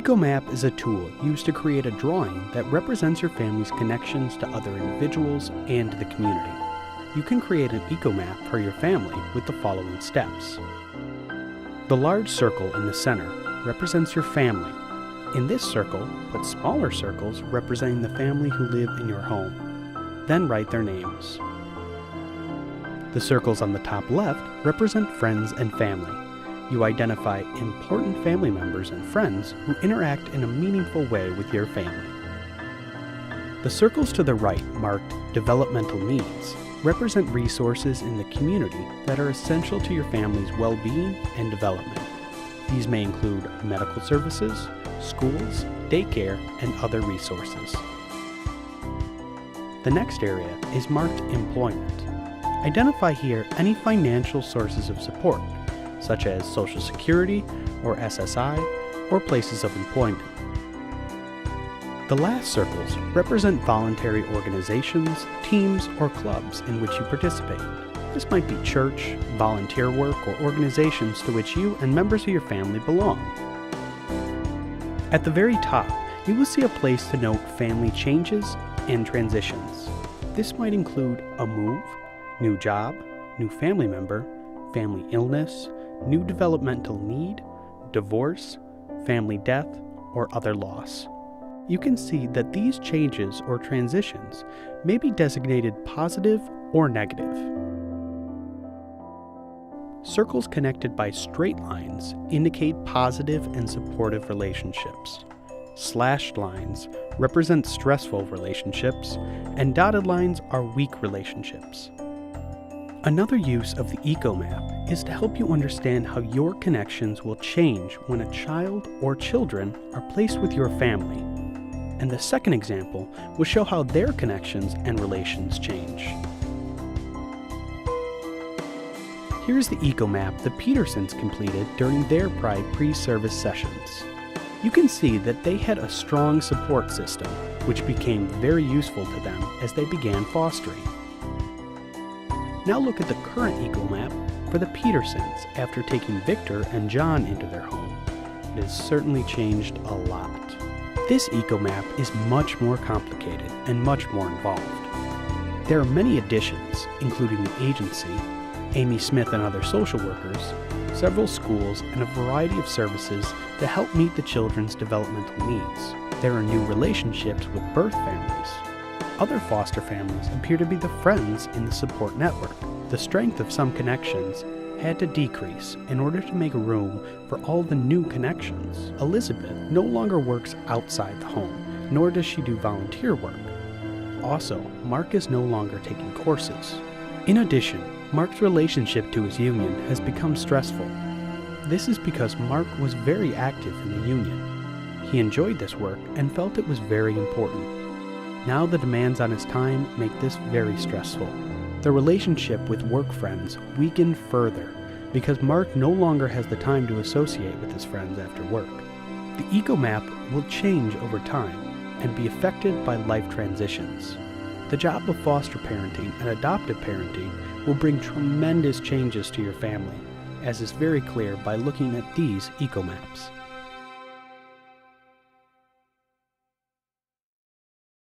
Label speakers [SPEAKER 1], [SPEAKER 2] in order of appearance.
[SPEAKER 1] EcoMap is a tool used to create a drawing that represents your family's connections to other individuals and to the community. You can create an EcoMap for your family with the following steps. The large circle in the center represents your family. In this circle, put smaller circles representing the family who live in your home. Then write their names. The circles on the top left represent friends and family. You identify important family members and friends who interact in a meaningful way with your family. The circles to the right, marked Developmental Needs, represent resources in the community that are essential to your family's well-being and development. These may include medical services, schools, daycare, and other resources. The next area is marked Employment. Identify here any financial sources of support, such as Social Security or SSI, or places of employment. The last circles represent voluntary organizations, teams, or clubs in which you participate. This might be church, volunteer work, or organizations to which you and members of your family belong. At the very top, you will see a place to note family changes and transitions. This might include a move, new job, new family member, family illness, new developmental need, divorce, family death, or other loss. You can see that these changes or transitions may be designated positive or negative. Circles connected by straight lines indicate positive and supportive relationships. Slashed lines represent stressful relationships, and dotted lines are weak relationships. Another use of the EcoMap is to help you understand how your connections will change when a child or children are placed with your family. And the second example will show how their connections and relations change. Here's the EcoMap the Petersons completed during their Pride pre-service sessions. You can see that they had a strong support system, which became very useful to them as they began fostering. Now look at the current EcoMap for the Petersons after taking Victor and John into their home. It has certainly changed a lot. This EcoMap is much more complicated and much more involved. There are many additions, including the agency, Amy Smith and other social workers, several schools, and a variety of services to help meet the children's developmental needs. There are new relationships with birth families. Other foster families appear to be the friends in the support network. The strength of some connections had to decrease in order to make room for all the new connections. Elizabeth no longer works outside the home, nor does she do volunteer work. Also, Mark is no longer taking courses. In addition, Mark's relationship to his union has become stressful. This is because Mark was very active in the union. He enjoyed this work and felt it was very important. Now the demands on his time make this very stressful. The relationship with work friends weakened further because Mark no longer has the time to associate with his friends after work. The EcoMap will change over time and be affected by life transitions. The job of foster parenting and adoptive parenting will bring tremendous changes to your family, as is very clear by looking at these EcoMaps.